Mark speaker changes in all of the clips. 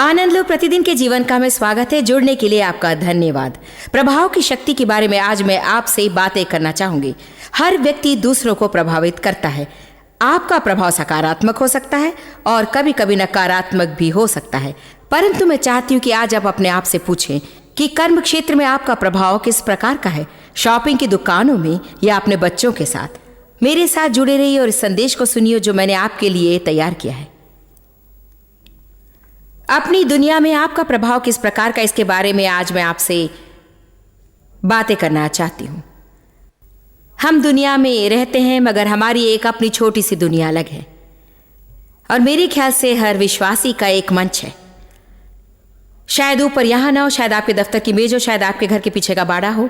Speaker 1: आनंद लो प्रतिदिन के जीवन का में स्वागत है। जुड़ने के लिए आपका धन्यवाद। प्रभाव की शक्ति के बारे में आज मैं आपसे बातें करना चाहूंगी। हर व्यक्ति दूसरों को प्रभावित करता है। आपका प्रभाव सकारात्मक हो सकता है और कभी कभी नकारात्मक भी हो सकता है, परंतु मैं चाहती हूँ कि आज आप अपने आप से पूछें कि कर्म क्षेत्र में आपका प्रभाव किस प्रकार का है, शॉपिंग की दुकानों में या अपने बच्चों के साथ। मेरे साथ जुड़े रहिए और इस संदेश को सुनिए जो मैंने आपके लिए तैयार किया है। अपनी दुनिया में आपका प्रभाव किस प्रकार का, इसके बारे में आज मैं आपसे बातें करना चाहती हूं। हम दुनिया में रहते हैं मगर हमारी एक अपनी छोटी सी दुनिया अलग है, और मेरे ख्याल से हर विश्वासी का एक मंच है। शायद ऊपर यहां ना हो, शायद आपके दफ्तर की मेज हो, शायद आपके घर के पीछे का बाड़ा हो,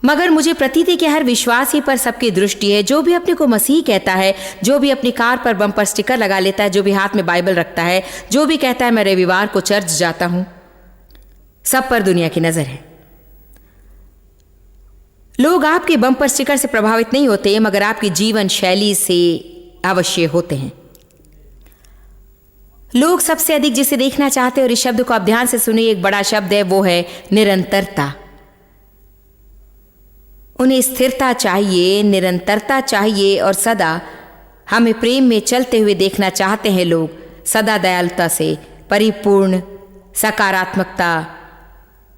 Speaker 1: मगर मुझे प्रतीत है कि हर विश्वासी पर सबकी दृष्टि है। जो भी अपने को मसीह कहता है, जो भी अपनी कार पर बम्पर स्टिकर लगा लेता है, जो भी हाथ में बाइबल रखता है, जो भी कहता है मैं रविवार को चर्च जाता हूं, सब पर दुनिया की नजर है। लोग आपके बम्पर स्टिकर से प्रभावित नहीं होते, मगर आपकी जीवन शैली से अवश्य होते हैं। लोग सबसे अधिक जिसे देखना चाहते हैं, और इस शब्द को आप ध्यान से सुनिए, एक बड़ा शब्द है, वो है निरंतरता। उन्हें स्थिरता चाहिए, निरंतरता चाहिए, और सदा हमें प्रेम में चलते हुए देखना चाहते हैं। लोग सदा दयालुता से परिपूर्ण, सकारात्मकता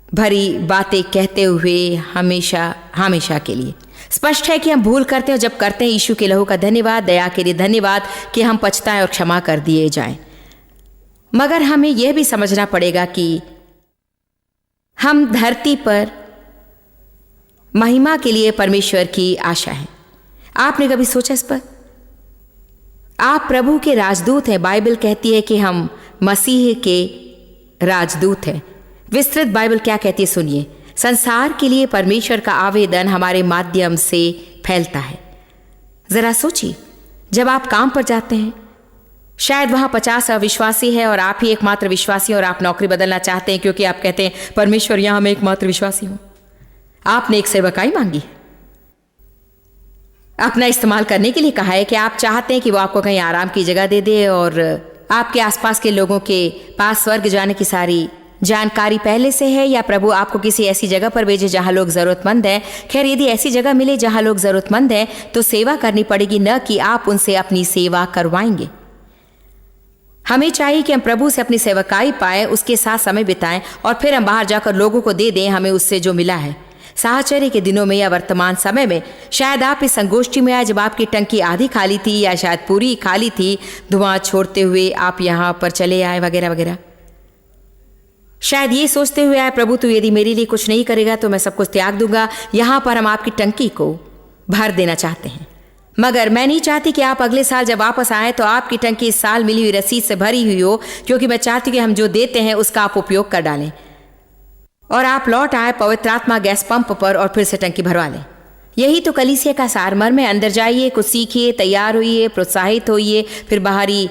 Speaker 1: भरी बातें कहते हुए हमेशा हमेशा के लिए। स्पष्ट है कि हम भूल करते हैं, और जब करते हैं यीशु के लहू का धन्यवाद, दया के लिए धन्यवाद कि हम पछताएं और क्षमा कर दिए जाएं। मगर हमें यह भी समझना पड़ेगा कि हम धरती पर महिमा के लिए परमेश्वर की आशा है। आपने कभी सोचा इस पर? आप प्रभु के राजदूत हैं। बाइबल कहती है कि हम मसीह के राजदूत हैं। विस्तृत बाइबल क्या कहती है सुनिए। संसार के लिए परमेश्वर का आवेदन हमारे माध्यम से फैलता है। जरा सोचिए, जब आप काम पर जाते हैं, शायद वहां 50 अविश्वासी है और आप ही एकमात्र विश्वासी, और आप नौकरी बदलना चाहते हैं क्योंकि आप कहते हैं परमेश्वर यहां मैं एकमात्र विश्वासी हूं। आपने एक सेवकाई मांगी है, अपना इस्तेमाल करने के लिए कहा है कि आप चाहते हैं कि वो आपको कहीं आराम की जगह दे दे, और आपके आसपास के लोगों के पास स्वर्ग जाने की सारी जानकारी पहले से है, या प्रभु आपको किसी ऐसी जगह पर भेजे जहां लोग जरूरतमंद हैं। खैर, यदि ऐसी जगह मिले जहां लोग जरूरतमंद हैं तो सेवा करनी पड़ेगी, न कि आप उनसे अपनी सेवा करवाएंगे। हमें चाहिए कि हम प्रभु से अपनी सेवकाई पाए, उसके साथ समय बिताएं, और फिर हम बाहर जाकर लोगों को दे दें हमें उससे जो मिला है। साहचर्य के दिनों में या वर्तमान समय में, शायद आप इस संगोष्ठी में आए जब आपकी टंकी आधी खाली थी, या शायद पूरी खाली थी, धुआं छोड़ते हुए आप यहां पर चले आए वगैरह वगैरह। शायद ये सोचते हुए आए, प्रभु तू यदि मेरे लिए कुछ नहीं करेगा तो मैं सब कुछ त्याग दूंगा। यहां पर हम आपकी टंकी को भर देना चाहते हैं, मगर मैं नहीं चाहती कि आप अगले साल जब वापस आए तो आपकी टंकी इस साल मिली हुई रसीद से भरी हुई हो, क्योंकि मैं चाहती हूँ कि हम जो देते हैं उसका आप उपयोग कर डालें, और आप लौट आए पवित्र आत्मा गैस पंप पर और फिर से टंकी भरवा लें। यही तो कलीसिया का सारमर्म है। अंदर जाइए, कुछ सीखिए, तैयार होइए, प्रोत्साहित होइए, फिर बाहरी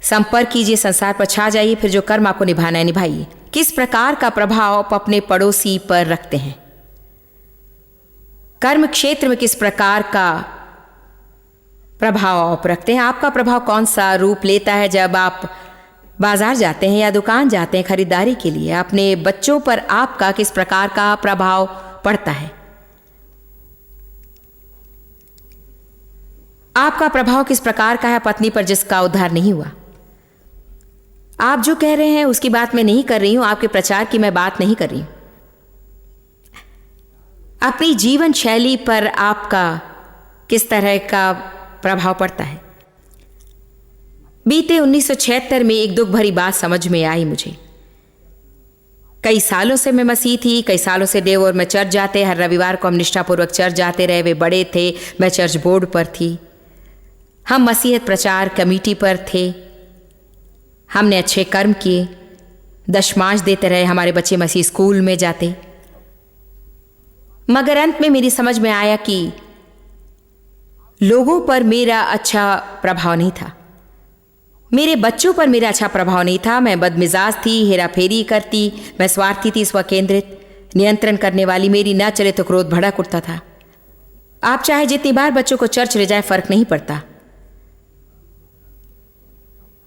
Speaker 1: संपर्क कीजिए, संसार पर छा जाइए, फिर जो कर्म आपको निभाना है निभाइए। किस प्रकार का प्रभाव आप अपने पड़ोसी पर रखते हैं? कर्म क्षेत्र में किस प्रकार का प्रभाव आप रखते हैं? आपका प्रभाव कौन सा रूप लेता है जब आप बाजार जाते हैं या दुकान जाते हैं खरीदारी के लिए? अपने बच्चों पर आपका किस प्रकार का प्रभाव पड़ता है? आपका प्रभाव किस प्रकार का है पत्नी पर जिसका उद्धार नहीं हुआ? आप जो कह रहे हैं उसकी बात मैं नहीं कर रही हूं, आपके प्रचार की मैं बात नहीं कर रही हूं। अपनी जीवन शैली पर आपका किस तरह का प्रभाव पड़ता है? बीते 1976 में एक दुख भरी बात समझ में आई मुझे। कई सालों से मैं मसीह थी, कई सालों से देव और मैं चर्च जाते, हर रविवार को हम निष्ठापूर्वक चर्च जाते रहे। वे बड़े थे, मैं चर्च बोर्ड पर थी, हम मसीहत प्रचार कमेटी पर थे, हमने अच्छे कर्म किए, दशमांश देते रहे, हमारे बच्चे मसीह स्कूल में जाते। मगर अंत में मेरी समझ में आया कि लोगों पर मेरा अच्छा प्रभाव नहीं था, मेरे बच्चों पर मेरा अच्छा प्रभाव नहीं था। मैं बदमिजाज थी, हेराफेरी करती, मैं स्वार्थी थी, स्वकेंद्रित, नियंत्रण करने वाली। मेरी ना चले तो क्रोध भड़क उठता था। आप चाहे जितनी बार बच्चों को चर्च ले जाए, फर्क नहीं पड़ता।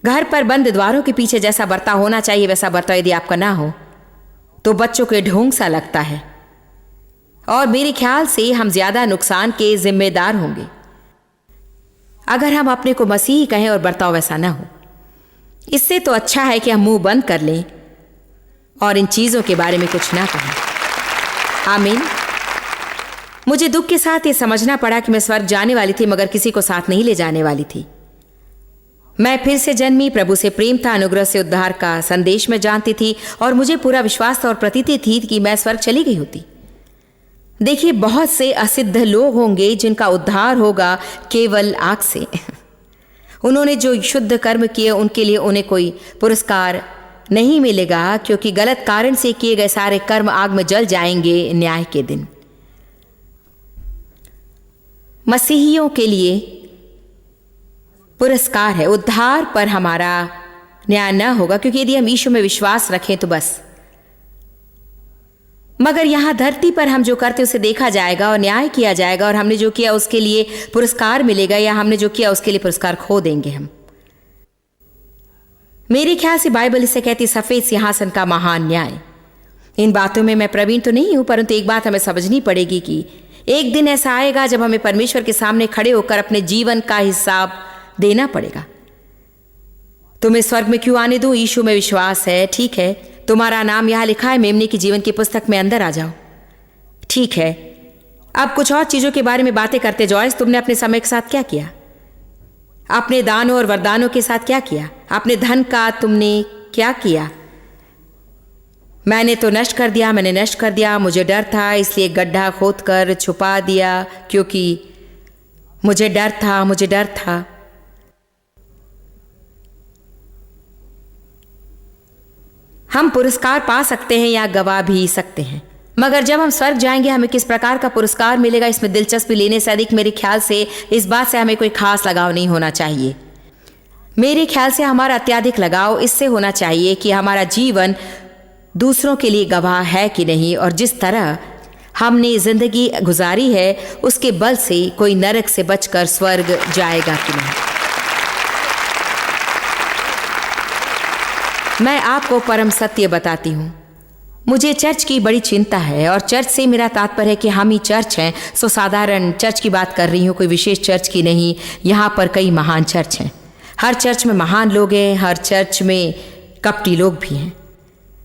Speaker 1: घर पर बंद द्वारों के पीछे जैसा बर्ताव होना चाहिए वैसा बर्ताव यदि आपका ना हो तो बच्चों के ढोंग सा लगता है, और मेरे ख्याल से हम ज्यादा नुकसान के जिम्मेदार होंगे अगर हम अपने को मसीही कहें और बर्ताव वैसा ना हो। इससे तो अच्छा है कि हम मुंह बंद कर लें और इन चीजों के बारे में कुछ ना कहें। आमीन। मुझे दुख के साथ ये समझना पड़ा कि मैं स्वर्ग जाने वाली थी मगर किसी को साथ नहीं ले जाने वाली थी। मैं फिर से जन्मी, प्रभु से प्रेम था, अनुग्रह से उद्धार का संदेश मैं जानती थी और मुझे पूरा विश्वास था और प्रतीति थी कि मैं स्वर्ग चली गई होती। देखिए, बहुत से असिद्ध लोग होंगे जिनका उद्धार होगा केवल आग से। उन्होंने जो शुद्ध कर्म किए उनके लिए उन्हें कोई पुरस्कार नहीं मिलेगा, क्योंकि गलत कारण से किए गए सारे कर्म आग में जल जाएंगे न्याय के दिन। मसीहियों के लिए पुरस्कार है, उद्धार पर हमारा न्याय न होगा, क्योंकि यदि हम यीशु में विश्वास रखें तो बस। मगर यहां धरती पर हम जो करते उसे देखा जाएगा और न्याय किया जाएगा, और हमने जो किया उसके लिए पुरस्कार मिलेगा या हमने जो किया उसके लिए पुरस्कार खो देंगे हम। मेरे ख्याल से बाइबल इसे कहती सफेद सिंहासन का महान न्याय। इन बातों में मैं प्रवीण तो नहीं हूं, परंतु एक बात हमें समझनी पड़ेगी कि एक दिन ऐसा आएगा जब हमें परमेश्वर के सामने खड़े होकर अपने जीवन का हिसाब देना पड़ेगा। तुम्हें स्वर्ग में क्यों आने दूं? यीशु में विश्वास है, ठीक है। तुम्हारा नाम यहां लिखा है मेमने की जीवन की पुस्तक में, अंदर आ जाओ, ठीक है। अब कुछ और चीजों के बारे में बातें करते जॉयस, तुमने अपने समय के साथ क्या किया? अपने दानों और वरदानों के साथ क्या किया? अपने धन का तुमने क्या किया? मैंने तो नष्ट कर दिया, मैंने नष्ट कर दिया, मुझे डर था इसलिए गड्ढा खोद कर छुपा दिया, क्योंकि मुझे डर था, मुझे डर था। हम पुरस्कार पा सकते हैं या गवा भी सकते हैं, मगर जब हम स्वर्ग जाएंगे हमें किस प्रकार का पुरस्कार मिलेगा इसमें दिलचस्पी लेने से अधिक मेरे ख्याल से इस बात से हमें कोई खास लगाव नहीं होना चाहिए। मेरे ख्याल से हमारा अत्यधिक लगाव इससे होना चाहिए कि हमारा जीवन दूसरों के लिए गवाह है कि नहीं, और जिस तरह हमने जिंदगी गुजारी है उसके बल से कोई नरक से बचकर स्वर्ग जाएगा कि नहीं। मैं आपको परम सत्य बताती हूँ, मुझे चर्च की बड़ी चिंता है, और चर्च से मेरा तात्पर्य है कि हम ही चर्च हैं। सो साधारण चर्च की बात कर रही हूँ, कोई विशेष चर्च की नहीं। यहाँ पर कई महान चर्च हैं, हर चर्च में महान लोग हैं, हर चर्च में कपटी लोग भी हैं।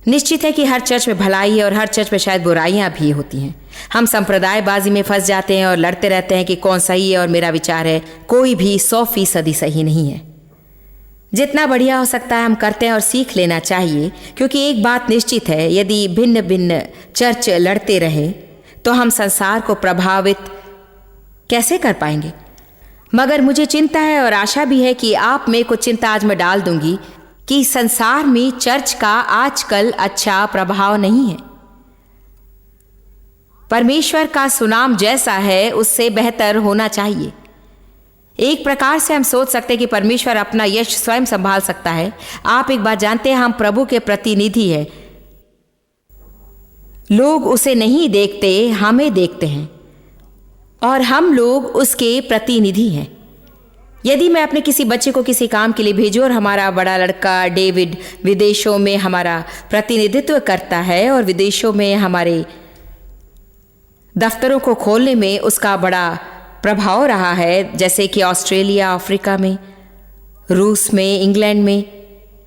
Speaker 1: निश्चित है कि हर चर्च में भलाई है और हर चर्च में शायद बुराइयां भी होती हैं। हम संप्रदायबाजी में फंस जाते हैं और लड़ते रहते हैं कि कौन सही है और मेरा विचार है। कोई भी 100% सही नहीं है। जितना बढ़िया हो सकता है हम करते हैं और सीख लेना चाहिए, क्योंकि एक बात निश्चित है, यदि भिन्न भिन्न चर्च लड़ते रहे तो हम संसार को प्रभावित कैसे कर पाएंगे। मगर मुझे चिंता है और आशा भी है कि आप में कुछ चिंता आज मैं डाल दूंगी कि संसार में चर्च का आजकल अच्छा प्रभाव नहीं है। परमेश्वर का सुनाम जैसा है उससे बेहतर होना चाहिए। एक प्रकार से हम सोच सकते हैं कि परमेश्वर अपना यश स्वयं संभाल सकता है। आप एक बात जानते हैं, हम प्रभु के प्रतिनिधि हैं। लोग उसे नहीं देखते, हमें देखते हैं, और हम लोग उसके प्रतिनिधि हैं। यदि मैं अपने किसी बच्चे को किसी काम के लिए भेजूं और हमारा बड़ा लड़का डेविड विदेशों में हमारा प्रतिनिधित्व करता है और विदेशों में हमारे दफ्तरों को खोलने में उसका बड़ा प्रभाव रहा है, जैसे कि ऑस्ट्रेलिया, अफ्रीका में, रूस में, इंग्लैंड में,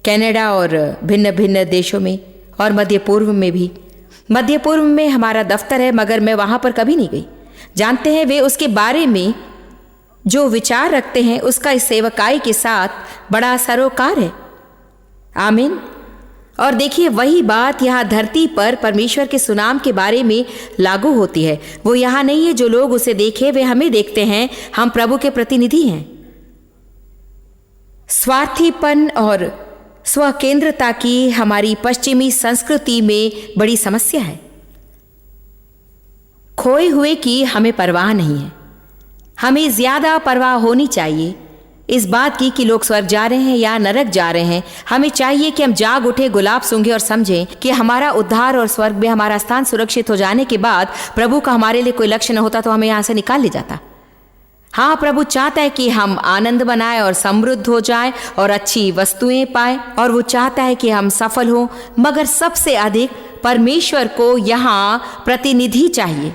Speaker 1: कनाडा और भिन्न भिन्न देशों में, और मध्य पूर्व में भी। मध्य पूर्व में हमारा दफ्तर है, मगर मैं वहाँ पर कभी नहीं गई। जानते हैं, वे उसके बारे में जो विचार रखते हैं उसका इस सेवकाई के साथ बड़ा सरोकार है। आमीन। और देखिए, वही बात यहाँ धरती पर परमेश्वर के सुनाम के बारे में लागू होती है। वो यहाँ नहीं है जो लोग उसे देखे, वे हमें देखते हैं। हम प्रभु के प्रतिनिधि हैं। स्वार्थीपन और स्वकेंद्रता की हमारी पश्चिमी संस्कृति में बड़ी समस्या है। खोए हुए की हमें परवाह नहीं है। हमें ज्यादा परवाह होनी चाहिए इस बात की कि लोग स्वर्ग जा रहे हैं या नरक जा रहे हैं। हमें चाहिए कि हम जाग उठे, गुलाब सूंघे और समझें कि हमारा उद्धार और स्वर्ग में हमारा स्थान सुरक्षित हो जाने के बाद प्रभु का हमारे लिए कोई लक्ष्य न होता तो हमें यहाँ से निकाल ले जाता। हाँ, प्रभु चाहता है कि हम आनंद मनाएं और समृद्ध हो जाएं और अच्छी वस्तुएं पाएं, और वो चाहता है कि हम सफल हों। मगर सबसे अधिक परमेश्वर को यहाँ प्रतिनिधि चाहिए।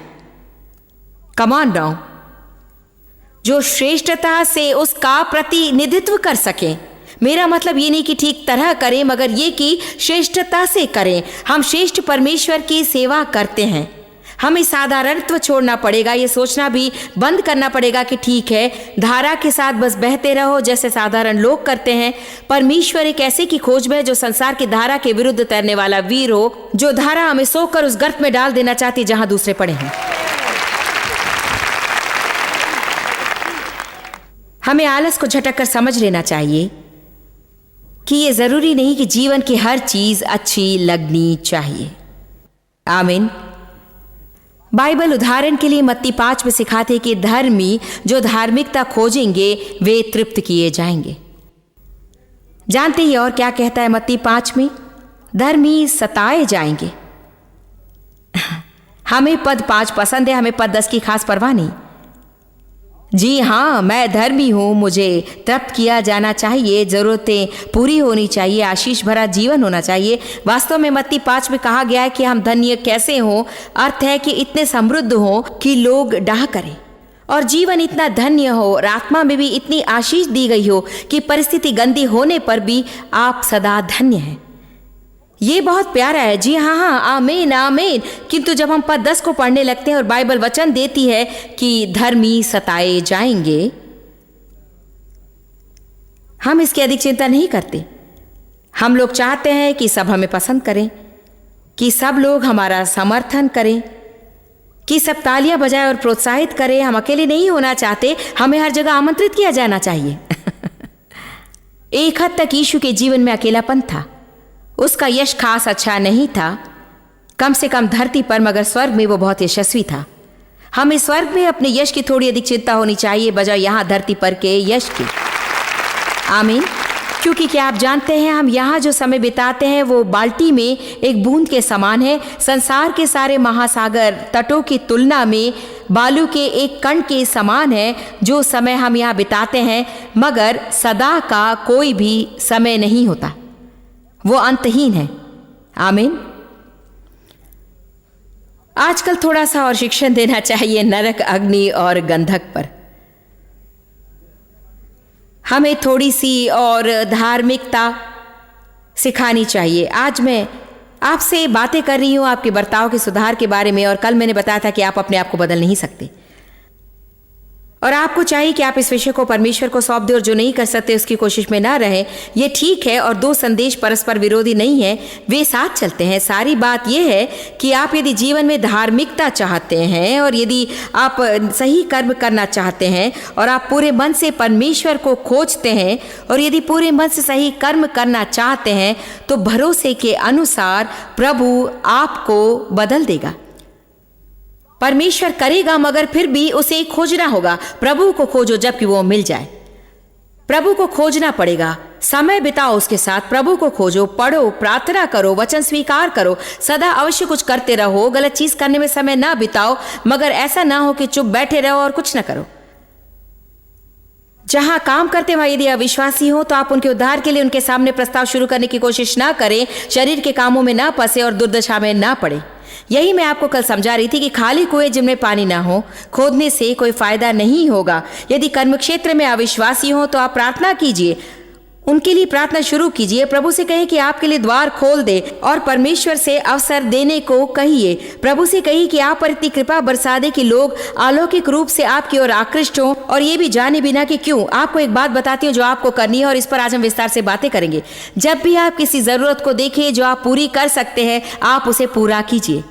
Speaker 1: कम ऑन नाउ, जो श्रेष्ठता से उसका प्रतिनिधित्व कर सके। मेरा मतलब ये नहीं कि ठीक तरह करें, मगर ये कि श्रेष्ठता से करें। हम श्रेष्ठ परमेश्वर की सेवा करते हैं। हमें साधारणत्व छोड़ना पड़ेगा, ये सोचना भी बंद करना पड़ेगा कि ठीक है, धारा के साथ बस बहते रहो जैसे साधारण लोग करते हैं। परमेश्वर एक ऐसे की खोज में है जो संसार की धारा के विरुद्ध तैरने वाला वीर हो, जो धारा हमें सोकर उस गर्त में डाल देना चाहती जहां दूसरे पड़े हैं। हमें आलस को झटक कर समझ लेना चाहिए कि ये जरूरी नहीं कि जीवन की हर चीज अच्छी लगनी चाहिए। आमीन। बाइबल उदाहरण के लिए मत्ती 5 में सिखाते कि धर्मी जो धार्मिकता खोजेंगे वे तृप्त किए जाएंगे। जानते ही और क्या कहता है मत्ती 5 में? धर्मी सताए जाएंगे। हमें पद 5 पसंद है, हमें पद 10 की खास परवाह नहीं। जी हाँ, मैं धर्मी हूं, मुझे तृप्त किया जाना चाहिए, जरूरतें पूरी होनी चाहिए, आशीष भरा जीवन होना चाहिए। वास्तव में मत्ती 5 में कहा गया है कि हम धन्य कैसे हों, अर्थ है कि इतने समृद्ध हों कि लोग डाह करें, और जीवन इतना धन्य हो और आत्मा में भी इतनी आशीष दी गई हो कि परिस्थिति गंदी होने पर भी आप सदा धन्य हैं। ये बहुत प्यारा है। जी हाँ, आमीन आमीन। किंतु जब हम पद 10 को पढ़ने लगते हैं और बाइबल वचन देती है कि धर्मी सताए जाएंगे, हम इसकी अधिक चिंता नहीं करते। हम लोग चाहते हैं कि सब हमें पसंद करें, कि सब लोग हमारा समर्थन करें, कि सब तालियां बजाएं और प्रोत्साहित करें। हम अकेले नहीं होना चाहते, हमें हर जगह आमंत्रित किया जाना चाहिए। एक हद तक यीशु के जीवन में अकेलापन था। उसका यश खास अच्छा नहीं था, कम से कम धरती पर, मगर स्वर्ग में वो बहुत यशस्वी था। हमें स्वर्ग में अपने यश की थोड़ी अधिक चिंता होनी चाहिए बजाय यहाँ धरती पर के यश की। आमीन। क्योंकि क्या आप जानते हैं, हम यहाँ जो समय बिताते हैं वो बाल्टी में एक बूंद के समान है। संसार के सारे महासागर तटों की तुलना में बालू के एक कण के समान है। जो समय हम यहाँ बिताते हैं, मगर सदा का कोई भी समय नहीं होता, वो अंतहीन है। आमीन। आजकल थोड़ा सा और शिक्षण देना चाहिए नरक, अग्नि और गंधक पर। हमें थोड़ी सी और धार्मिकता सिखानी चाहिए। आज मैं आपसे बातें कर रही हूं आपके बर्ताव के सुधार के बारे में, और कल मैंने बताया था कि आप अपने आप को बदल नहीं सकते, और आपको चाहिए कि आप इस विषय को परमेश्वर को सौंप दें और जो नहीं कर सकते उसकी कोशिश में ना रहें। ये ठीक है, और दो संदेश परस्पर विरोधी नहीं है, वे साथ चलते हैं। सारी बात यह है कि आप यदि जीवन में धार्मिकता चाहते हैं, और यदि आप सही कर्म करना चाहते हैं, और आप पूरे मन से परमेश्वर को खोजते हैं, और यदि पूरे मन से सही कर्म करना चाहते हैं, तो भरोसे के अनुसार प्रभु आपको बदल देगा। परमेश्वर करेगा, मगर फिर भी उसे खोजना होगा। प्रभु को खोजो जबकि वो मिल जाए। प्रभु को खोजना पड़ेगा, समय बिताओ उसके साथ, प्रभु को खोजो, पढ़ो, प्रार्थना करो, वचन स्वीकार करो, सदा अवश्य कुछ करते रहो। गलत चीज करने में समय ना बिताओ, मगर ऐसा ना हो कि चुप बैठे रहो और कुछ ना करो। जहां काम करते वहां यदि अविश्वासी हो तो आप उनके उद्धार के लिए उनके सामने प्रस्ताव शुरू करने की कोशिश ना करें, शरीर के कामों में ना फंसे और दुर्दशा में ना पड़े। यही मैं आपको कल समझा रही थी कि खाली कुएं जिनमें पानी ना हो, खोदने से कोई फायदा नहीं होगा। यदि कर्म क्षेत्र में अविश्वासी हो तो आप प्रार्थना कीजिए, उनके लिए प्रार्थना शुरू कीजिए। प्रभु से कहिए कि आपके लिए द्वार खोल दे, और परमेश्वर से अवसर देने को कहिए। प्रभु से कहिए कि आप पर इतनी कृपा बरसा दे कि लोग अलौकिक रूप से आपकी ओर आकृष्ट हों, और ये भी जाने बिना कि क्यों। आपको एक बात बताती हूँ जो आपको करनी है, और इस पर आज हम विस्तार से बातें करेंगे। जब भी आप किसी जरूरत को देखें जो आप पूरी कर सकते हैं, आप उसे पूरा कीजिए,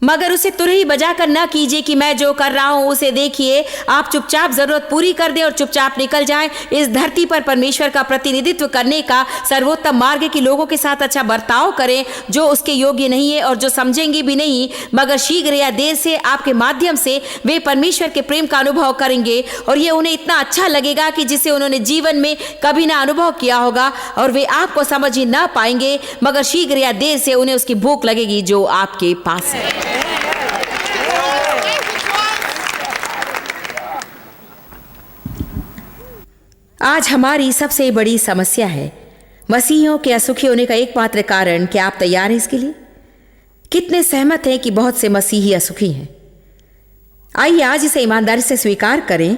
Speaker 1: मगर उसे तुरही बजा कर ना कीजिए कि मैं जो कर रहा हूं उसे देखिए। आप चुपचाप जरूरत पूरी कर दें और चुपचाप निकल जाएं। इस धरती पर परमेश्वर का प्रतिनिधित्व करने का सर्वोत्तम मार्ग है कि लोगों के साथ अच्छा बर्ताव करें जो उसके योग्य नहीं है और जो समझेंगे भी नहीं, मगर शीघ्र या देर से आपके माध्यम से वे परमेश्वर के प्रेम का अनुभव करेंगे, और ये उन्हें इतना अच्छा लगेगा कि जिसे उन्होंने जीवन में कभी ना अनुभव किया होगा, और वे आपको समझ ही ना पाएंगे, मगर शीघ्र या देर से उन्हें उसकी भूख लगेगी जो आपके पास है। आज हमारी सबसे बड़ी समस्या है मसीहियों के असुखी होने का एकमात्र कारण। क्या आप तैयार हैं इसके लिए? कितने सहमत हैं कि बहुत से मसीही असुखी हैं? आइए आज इसे ईमानदारी से स्वीकार करें।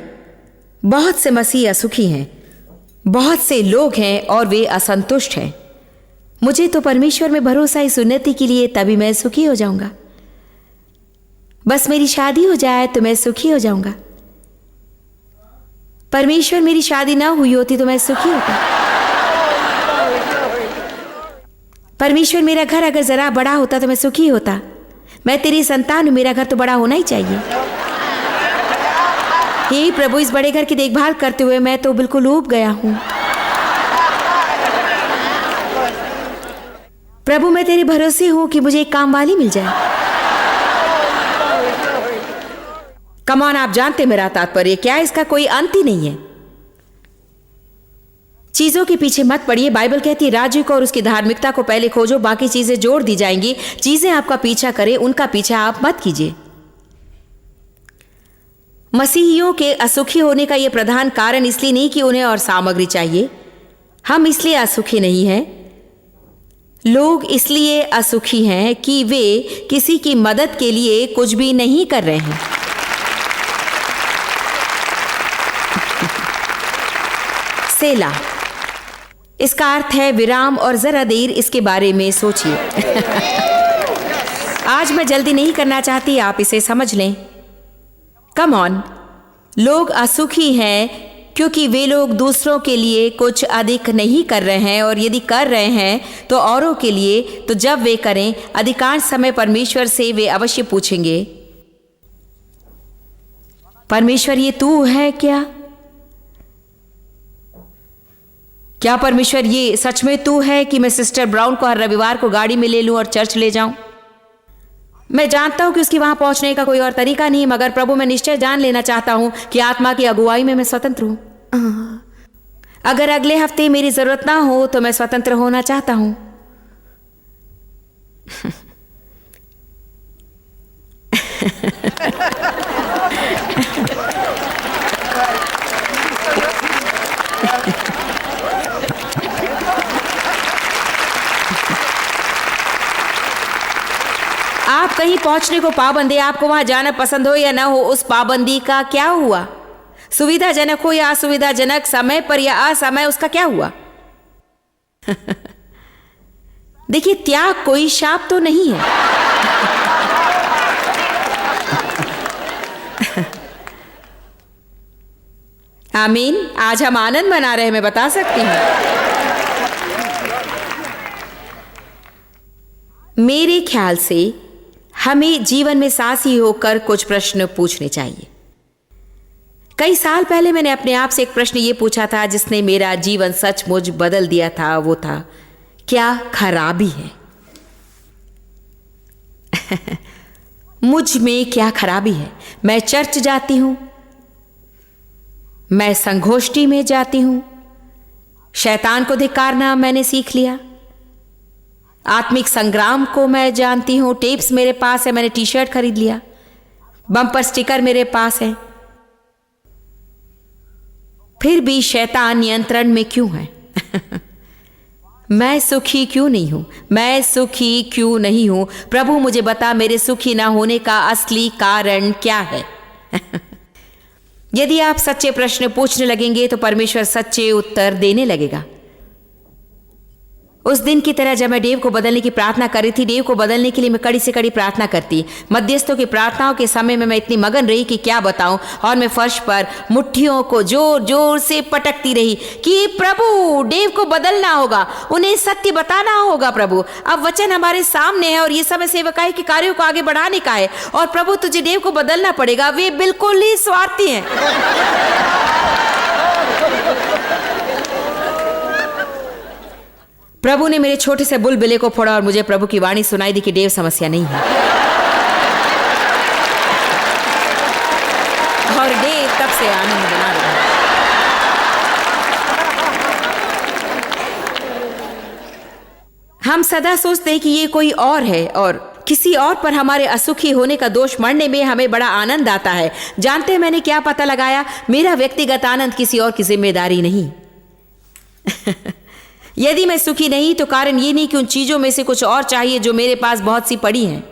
Speaker 1: बहुत से मसीही असुखी हैं, बहुत से लोग हैं और वे असंतुष्ट हैं। मुझे तो परमेश्वर में भरोसा इस उन्नति के लिए, तभी मैं सुखी हो जाऊंगा। बस मेरी शादी हो जाए तो मैं सुखी हो जाऊंगा। परमेश्वर मेरी शादी ना हुई होती तो मैं सुखी होता। परमेश्वर मेरा घर अगर जरा बड़ा होता तो मैं सुखी होता। मैं तेरी संतान हूं, मेरा घर तो बड़ा होना ही चाहिए। हे प्रभु, इस बड़े घर की देखभाल करते हुए मैं तो बिल्कुल ऊब गया हूं। प्रभु, मैं तेरे भरोसे हूं कि मुझे एक काम वाली मिल जाए। कमान, आप जानते मेरा तात्पर्य क्या है, इसका कोई अंत ही नहीं है। चीजों के पीछे मत पड़िए। बाइबल कहती है राज्य को और उसकी धार्मिकता को पहले खोजो, बाकी चीजें जोड़ दी जाएंगी। चीजें आपका पीछा करें, उनका पीछा आप मत कीजिए। मसीहियों के असुखी होने का यह प्रधान कारण इसलिए नहीं कि उन्हें और सामग्री चाहिए। हम इसलिए असुखी नहीं हैं। लोग इसलिए असुखी हैं कि वे किसी की मदद के लिए कुछ भी नहीं कर रहे हैं। सेला, इसका अर्थ है विराम, और जरा देर इसके बारे में सोचिए। आज मैं जल्दी नहीं करना चाहती, आप इसे समझ लें। कम ऑन, लोग असुखी हैं क्योंकि वे लोग दूसरों के लिए कुछ अधिक नहीं कर रहे हैं, और यदि कर रहे हैं तो औरों के लिए। तो जब वे करें, अधिकांश समय परमेश्वर से वे अवश्य पूछेंगे, परमेश्वर ये तू है क्या? क्या परमेश्वर ये सच में तू है कि मैं सिस्टर ब्राउन को हर रविवार को गाड़ी में ले लूं और चर्च ले जाऊं? मैं जानता हूं कि उसकी वहां पहुंचने का कोई और तरीका नहीं, मगर प्रभु, मैं निश्चय जान लेना चाहता हूं कि आत्मा की अगुवाई में मैं स्वतंत्र हूं। अगर अगले हफ्ते मेरी जरूरत ना हो तो मैं स्वतंत्र होना चाहता हूं। आप कहीं पहुंचने को पाबंद है, आपको वहां जाना पसंद हो या ना हो, उस पाबंदी का क्या हुआ? सुविधाजनक हो या असुविधाजनक, समय पर या असमय, उसका क्या हुआ? देखिए, त्याग कोई शाप तो नहीं है। आमीन। आज हम आनंद मना रहे हैं, मैं बता सकती हूं। मेरे ख्याल से हमें जीवन में साहसी होकर कुछ प्रश्न पूछने चाहिए। कई साल पहले मैंने अपने आप से एक प्रश्न ये पूछा था जिसने मेरा जीवन सचमुच बदल दिया था। वो था, क्या खराबी है? मुझ में क्या खराबी है? मैं चर्च जाती हूं, मैं संगोष्ठी में जाती हूं, शैतान को धिक्कारना मैंने सीख लिया, आत्मिक संग्राम को मैं जानती हूं, टेप्स मेरे पास है, मैंने टी शर्ट खरीद लिया, बम्पर स्टिकर मेरे पास है। फिर भी शैतान नियंत्रण में क्यों है? मैं सुखी क्यों नहीं हूं? मैं सुखी क्यों नहीं हूं? प्रभु, मुझे बता, मेरे सुखी ना होने का असली कारण क्या है? यदि आप सच्चे प्रश्न पूछने लगेंगे तो परमेश्वर सच्चे उत्तर देने लगेगा। उस दिन की तरह जब मैं डेव को बदलने की प्रार्थना कर रही थी, डेव को बदलने के लिए मैं कड़ी से कड़ी प्रार्थना करती। मध्यस्थों की प्रार्थनाओं के समय में मैं इतनी मगन रही कि क्या बताऊं, और मैं फर्श पर मुट्ठियों को जोर जोर से पटकती रही कि प्रभु, डेव को बदलना होगा, उन्हें सत्य बताना होगा। प्रभु, अब वचन हमारे सामने है और ये समय सेवकाई के कार्यों को आगे बढ़ाने का है, और प्रभु, तुझे डेव को बदलना पड़ेगा। वे बिल्कुल ही स्वार्थी हैं। प्रभु ने मेरे छोटे से बुलबुले को फोड़ा और मुझे प्रभु की वाणी सुनाई दी कि डेव समस्या नहीं है। और डेव तब से आनंद बना रहा है। हम सदा सोचते हैं कि ये कोई और है, और किसी और पर हमारे असुखी होने का दोष मढ़ने में हमें बड़ा आनंद आता है। जानते हैं मैंने क्या पता लगाया? मेरा व्यक्तिगत आनंद किसी और की जिम्मेदारी नहीं। यदि मैं सुखी नहीं तो कारण ये नहीं कि उन चीजों में से कुछ और चाहिए जो मेरे पास बहुत सी पड़ी हैं।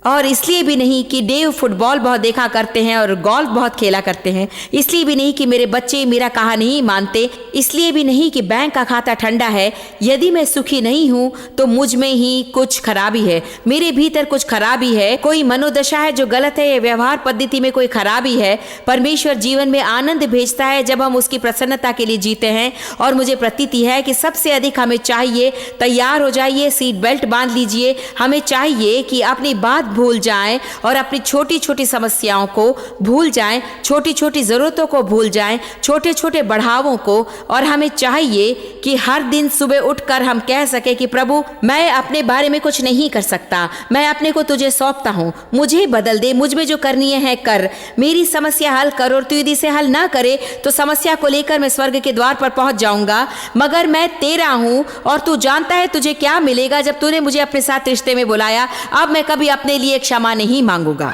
Speaker 1: और इसलिए भी नहीं कि डेव फुटबॉल बहुत देखा करते हैं और गोल्फ बहुत खेला करते हैं। इसलिए भी नहीं कि मेरे बच्चे मेरा कहा नहीं मानते। इसलिए भी नहीं कि बैंक का खाता ठंडा है। यदि मैं सुखी नहीं हूं तो मुझ में ही कुछ खराबी है, मेरे भीतर कुछ खराबी है, कोई मनोदशा है जो गलत है, या व्यवहार पद्धति में कोई खराबी है। परमेश्वर जीवन में आनंद भेजता है जब हम उसकी प्रसन्नता के लिए जीते हैं। और मुझे प्रतीति है कि सबसे अधिक हमें चाहिए, तैयार हो जाइए, सीट बेल्ट बांध लीजिए। हमें चाहिए कि अपनी बात भूल जाएं और अपनी छोटी छोटी समस्याओं को भूल जाएं, छोटी छोटी जरूरतों को भूल जाएं, छोटे छोटे बढ़ावों को। और हमें चाहिए कि हर दिन सुबह उठकर हम कह सके कि प्रभु, मैं अपने बारे में कुछ नहीं कर सकता, मैं अपने को तुझे सौंपता हूँ, मुझे बदल दे, मुझ में जो करनी है कर, मेरी समस्या हल कर। और तू यदि से हल ना करे तो समस्या को लेकर मैं स्वर्ग के द्वार पर पहुंच जाऊंगा, मगर मैं तेरा हूं और तू जानता है तुझे क्या मिलेगा जब तूने मुझे अपने साथ रिश्ते में बुलाया। अब मैं कभी अपने लिए क्षमा नहीं मांगूंगा। और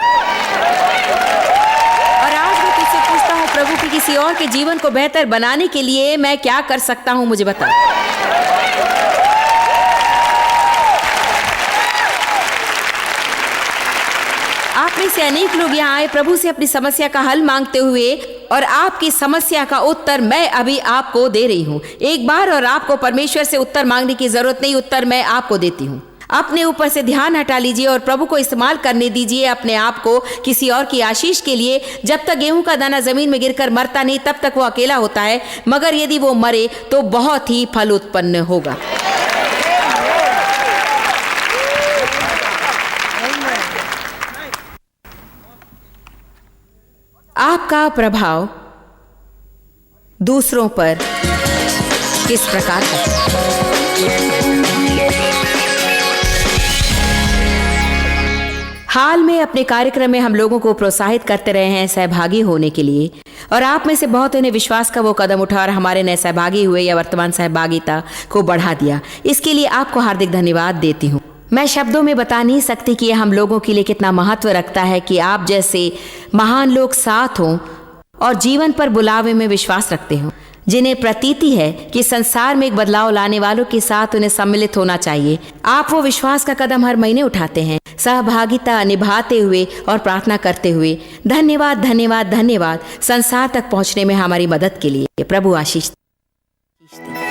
Speaker 1: आज मैं तुझसे पूछता हूं प्रभु कि किसी और के जीवन को बेहतर बनाने के लिए मैं क्या कर सकता हूं, मुझे बता। आप में से अनेक लोग यहाँ आए प्रभु से अपनी समस्या का हल मांगते हुए, और आपकी समस्या का उत्तर मैं अभी आपको दे रही हूँ। एक बार और आपको परमेश्वर से उत्तर मांगने की जरूरत नहीं, उत्तर मैं आपको देती हूँ। अपने ऊपर से ध्यान हटा लीजिए और प्रभु को इस्तेमाल करने दीजिए अपने आप को किसी और की आशीष के लिए। जब तक गेहूं का दाना जमीन में गिरकर मरता नहीं तब तक वो अकेला होता है, मगर यदि वो मरे तो बहुत ही फल उत्पन्न होगा। आपका प्रभाव दूसरों पर किस प्रकार है? हाल में अपने कार्यक्रम में हम लोगों को प्रोत्साहित करते रहे हैं सहभागी होने के लिए, और आप में से बहुत ने विश्वास का वो कदम उठा और हमारे नए सहभागी हुए या वर्तमान सहभागिता को बढ़ा दिया। इसके लिए आपको हार्दिक धन्यवाद देती हूँ। मैं शब्दों में बता नहीं सकती कि यह हम लोगों के लिए कितना महत्व रखता है कि आप जैसे महान लोग साथ हों और जीवन पर बुलावे में विश्वास रखते हों, जिन्हें प्रतीति है कि संसार में एक बदलाव लाने वालों के साथ उन्हें सम्मिलित होना चाहिए। आप वो विश्वास का कदम हर महीने उठाते हैं, सहभागिता निभाते हुए और प्रार्थना करते हुए। धन्यवाद, धन्यवाद, धन्यवाद। संसार तक पहुंचने में हमारी मदद के लिए प्रभु आशीष दे।